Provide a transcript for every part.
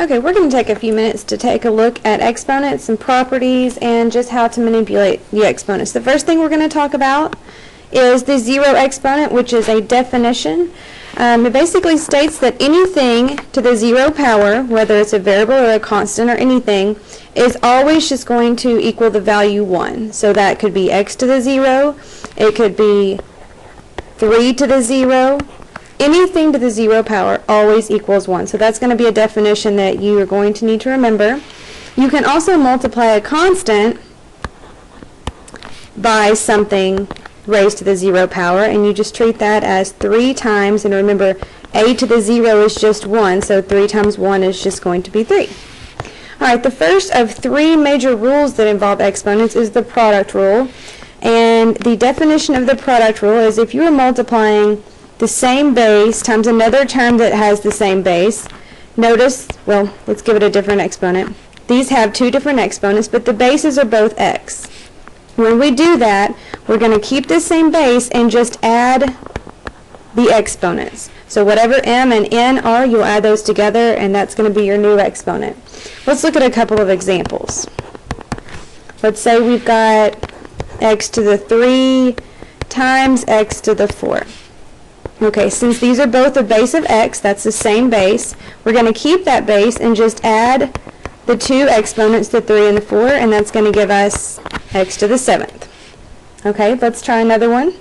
Okay, we're going to take a few minutes to take a look at exponents and properties and just how to manipulate the exponents. The first thing we're going to talk about is the zero exponent, which is a definition. It basically states that anything to the zero power, whether it's a variable or a constant or anything, is always just going to equal the value 1. So that could be x to the 0, it could be 3 to the 0. Anything to the 0 power always equals 1. So that's going to be a definition that you are going to need to remember. You can also multiply a constant by something raised to the 0 power, and you just treat that as 3 times, and remember a to the 0 is just 1, so 3 times 1 is just going to be 3. Alright, the first of 3 major rules that involve exponents is the product rule, and the definition of the product rule is if you are multiplying the same base times another term that has the same base, notice, well, let's give it a different exponent. These have 2 different exponents, but the bases are both x. When we do that, we're going to keep the same base and just add the exponents. So whatever m and n are, you'll add those together, and that's going to be your new exponent. Let's look at a couple of examples. Let's say we've got x to the 3 times x to the 4. Okay, since these are both a base of x, that's the same base, we're going to keep that base and just add the 2 exponents, the 3 and the 4, and that's going to give us x to the 7th. Okay, let's try another one.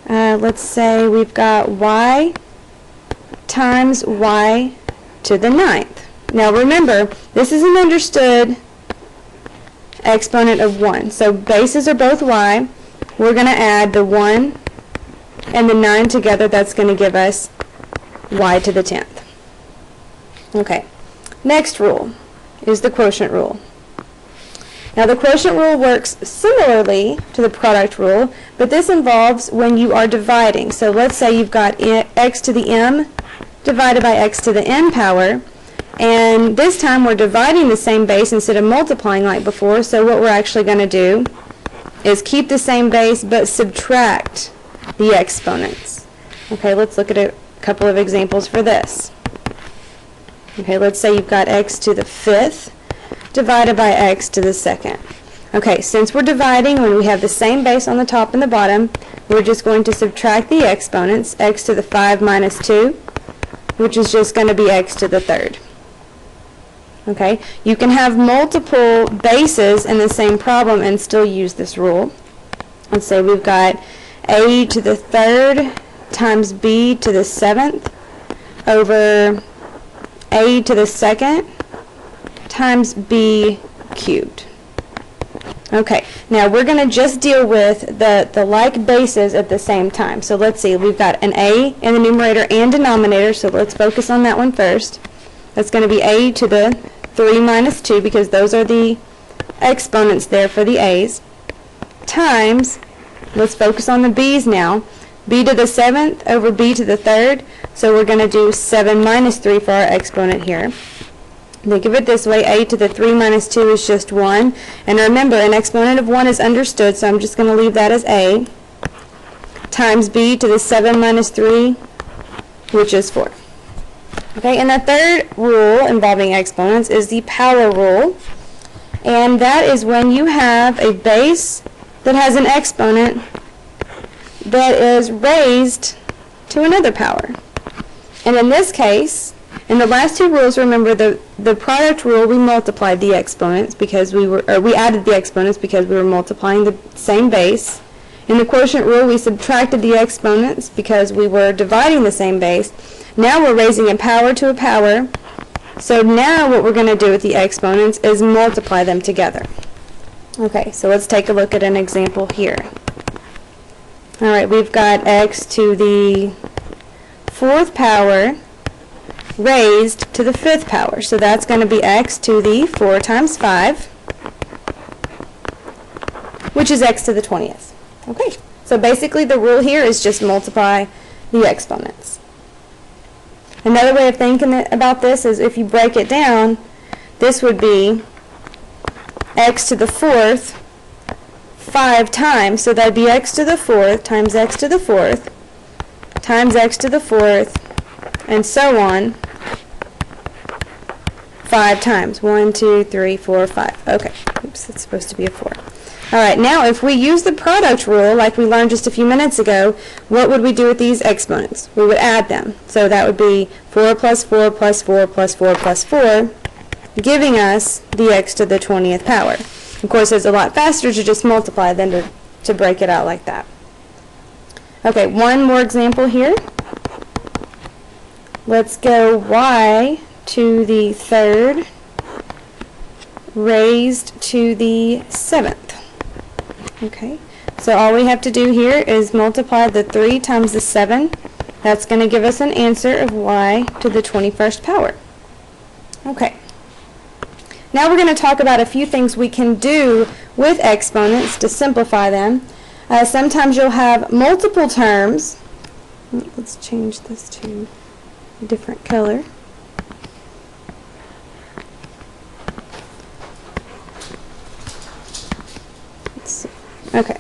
Let's say we've got y times y to the 9th. Now remember, this is an understood exponent of 1. So bases are both y. We're going to add the 1 and the 9 together. That's going to give us y to the 10th. Okay, next rule is the quotient rule. Now the quotient rule works similarly to the product rule, but this involves when you are dividing. So let's say you've got x to the m divided by x to the n power, and this time we're dividing the same base instead of multiplying like before, so what we're actually going to do is keep the same base but subtract the exponents. Okay, let's look at a couple of examples for this. Okay, let's say you've got x to the 5th divided by x to the 2nd. Okay, since we're dividing when we have the same base on the top and the bottom, we're just going to subtract the exponents, x to the 5 minus 2, which is just going to be x to the 3rd. Okay, you can have multiple bases in the same problem and still use this rule. Let's say we've got a to the 3rd times b to the 7th over a to the 2nd times b cubed. Okay, now we're going to just deal with the like bases at the same time. So let's see, we've got an a in the numerator and denominator, so let's focus on that one first. That's going to be a to the 3 minus 2, because those are the exponents there for the a's, times, let's focus on the b's now, b to the 7th over b to the 3rd, so we're going to do 7 minus 3 for our exponent here. Think of it this way, a to the 3 minus 2 is just 1, and remember an exponent of 1 is understood, so I'm just going to leave that as a, times b to the 7 minus 3, which is 4. Okay, and the third rule involving exponents is the power rule, and that is when you have a base that has an exponent that is raised to another power. And in this case, in the last 2 rules, remember the product rule, we multiplied the exponents because we added the exponents because we were multiplying the same base. In the quotient rule, we subtracted the exponents because we were dividing the same base. Now we're raising a power to a power. So now what we're going to do with the exponents is multiply them together. Okay, so let's take a look at an example here. Alright, we've got x to the 4th power raised to the 5th power. So that's going to be x to the 4 times 5, which is x to the 20th. Okay, so basically the rule here is just multiply the exponents. Another way of thinking about this is if you break it down, this would be x to the 4th 5 times, so that'd be x to the 4th times x to the 4th times x to the 4th and so on 5 times. 1, 2, 3, 4, 5. Okay. Oops, that's supposed to be a 4. All right, now if we use the product rule like we learned just a few minutes ago, what would we do with these exponents? We would add them. So that would be 4 plus 4 plus 4 plus 4 plus 4, giving us the x to the 20th power. Of course, it's a lot faster to just multiply than to break it out like that. Okay, one more example here. Let's go y to the 3rd raised to the 7th. Okay, so all we have to do here is multiply the 3 times the 7. That's going to give us an answer of y to the 21st power. Okay, now we're going to talk about a few things we can do with exponents to simplify them. Sometimes you'll have multiple terms. Let's change this to a different color. Okay,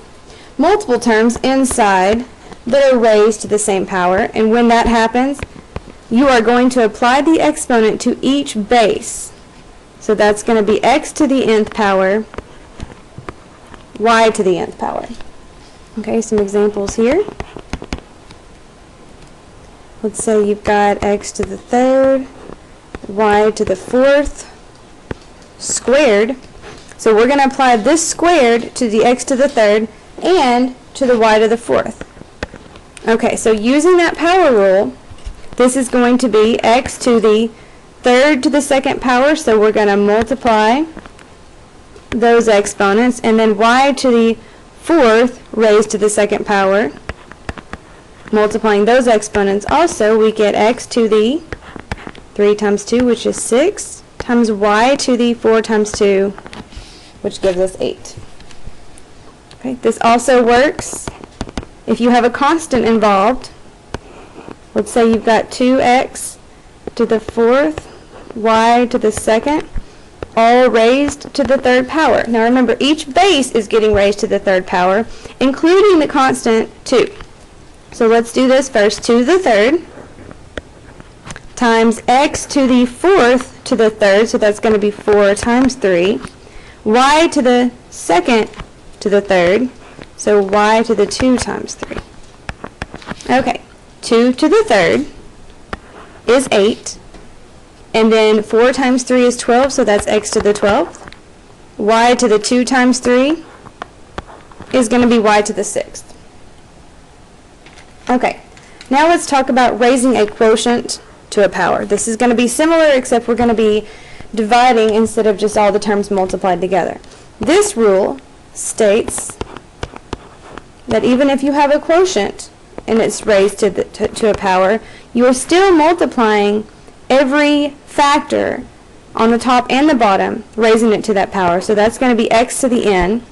multiple terms inside that are raised to the same power, and when that happens, you are going to apply the exponent to each base. So that's going to be x to the nth power, y to the nth power. Okay, some examples here. Let's say you've got x to the 3rd, y to the 4th squared. So we're going to apply this squared to the x to the 3rd and to the y to the 4th. Okay, so using that power rule, this is going to be x to the 3rd to the 2nd power, so we're going to multiply those exponents, and then y to the 4th raised to the 2nd power. Multiplying those exponents also, we get x to the 3 times 2, which is 6, times y to the 4 times 2, which gives us 8. Okay, this also works if you have a constant involved. Let's say you've got 2x to the 4th, y to the 2nd, all raised to the 3rd power. Now remember, each base is getting raised to the 3rd power, including the constant 2. So let's do this first. 2 to the 3rd times x to the 4th to the 3rd, so that's going to be 4 times 3. Y to the 2nd to the 3rd, so y to the 2 times 3. Okay, 2 to the 3rd is 8, and then 4 times 3 is 12, so that's x to the 12th. Y to the 2 times 3 is going to be y to the 6th. Okay, now let's talk about raising a quotient to a power. This is going to be similar, except we're going to be dividing instead of just all the terms multiplied together. This rule states that even if you have a quotient and it's raised to a power, you are still multiplying every factor on the top and the bottom, raising it to that power. So that's going to be x to the n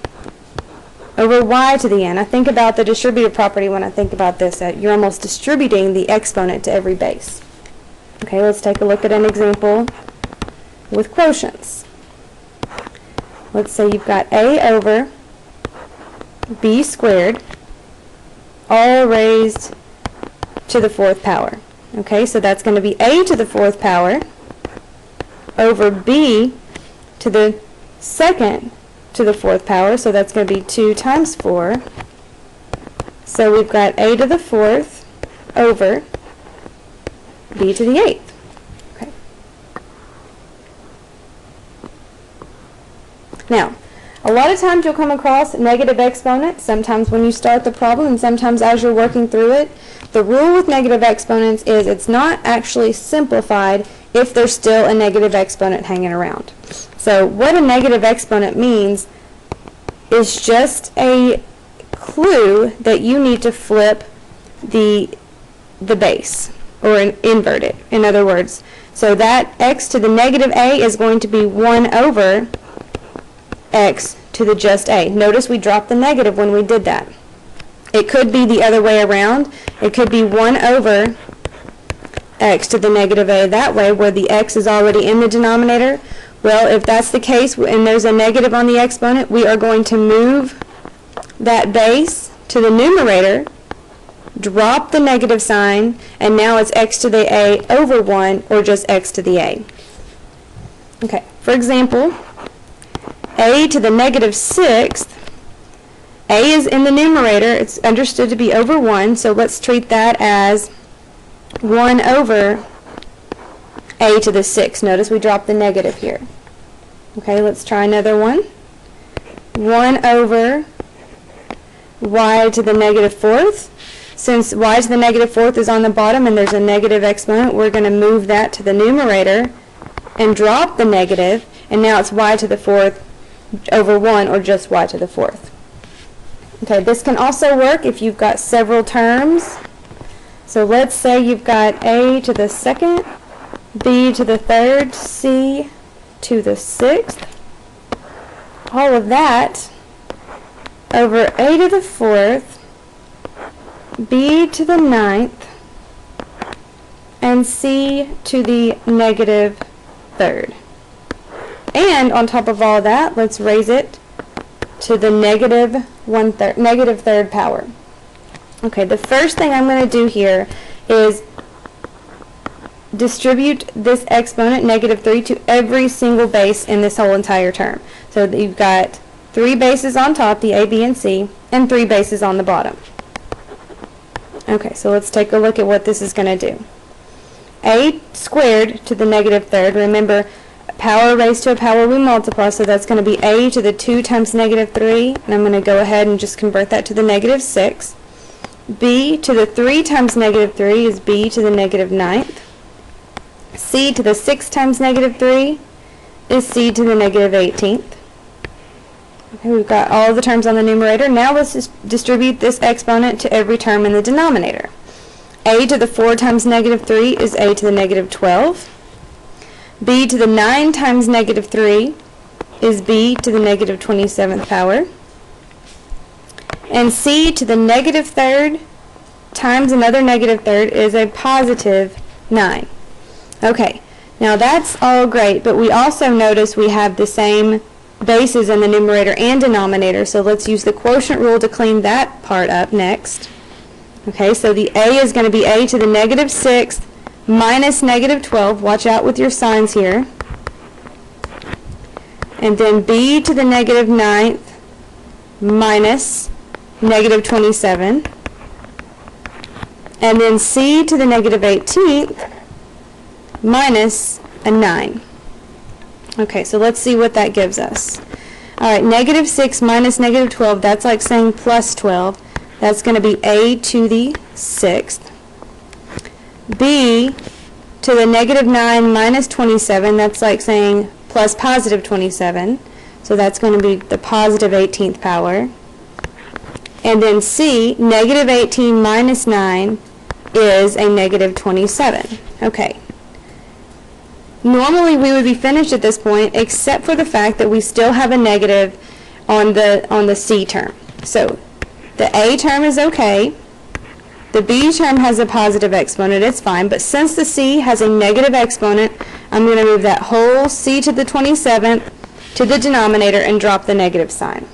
over y to the n. I think about the distributive property when I think about this. You're almost distributing the exponent to every base. Okay, let's take a look at an example with quotients. Let's say you've got a over b squared, all raised to the 4th power. Okay, so that's going to be a to the 4th power over b to the 2nd to the 4th power, so that's going to be 2 times 4. So we've got a to the 4th over b to the 8th. Now, a lot of times you'll come across negative exponents, sometimes when you start the problem and sometimes as you're working through it. The rule with negative exponents is it's not actually simplified if there's still a negative exponent hanging around. So what a negative exponent means is just a clue that you need to flip the base or invert it. In other words, so that x to the negative a is going to be 1 over x to the just a. Notice we dropped the negative when we did that. It could be the other way around. It could be 1 over x to the negative a that way, where the x is already in the denominator. Well, if that's the case and there's a negative on the exponent, we are going to move that base to the numerator drop the negative sign, and now it's x to the a over 1, or just x to the a. Okay, for example, a to the negative 6th, a is in the numerator, it's understood to be over 1, so let's treat that as 1 over a to the 6th. Notice we dropped the negative here. Okay, let's try another one. 1 over y to the negative 4th. Since y to the negative 4th is on the bottom and there's a negative exponent, we're going to move that to the numerator and drop the negative, and now it's y to the 4th over 1, or just y to the 4th. Okay, this can also work if you've got several terms. So let's say you've got a to the 2nd, b to the 3rd, c to the 6th. All of that over a to the 4th, b to the 9th, and c to the negative 3rd. And on top of all that, let's raise it to the negative 3rd power. Okay, the first thing I'm going to do here is distribute this exponent, negative 3, to every single base in this whole entire term. So that you've got 3 bases on top, the a, b, and c, and 3 bases on the bottom. Okay, so let's take a look at what this is going to do. A squared to the negative 3rd, remember, power raised to a power we multiply, so that's going to be a to the 2 times negative 3, and I'm going to go ahead and just convert that to the negative 6. B to the 3 times negative 3 is b to the negative 9th. C to the 6 times negative 3 is c to the negative 18th. Okay, we've got all the terms on the numerator. Now let's just distribute this exponent to every term in the denominator. A to the 4 times negative 3 is a to the negative 12. B to the 9 times negative 3 is b to the negative 27th power. And c to the negative 3rd times another negative 3rd is a positive 9. Okay, now that's all great, but we also notice we have the same bases in the numerator and denominator, so let's use the quotient rule to clean that part up next. Okay, so the a is going to be a to the negative 6th minus negative 12. Watch out with your signs here. And then b to the negative 9th minus negative 27. And then c to the negative 18th minus a 9. Okay, so let's see what that gives us. All right, negative 6 minus negative 12, that's like saying plus 12. That's going to be a to the 6th. B to the negative 9 minus 27, that's like saying plus positive 27. So that's going to be the positive 18th power. And then C, negative 18 minus 9 is a negative 27. Okay. Normally we would be finished at this point, except for the fact that we still have a negative on the C term. So the A term is okay. The B term has a positive exponent, it's fine, but since the C has a negative exponent, I'm going to move that whole C to the 27th to the denominator and drop the negative sign.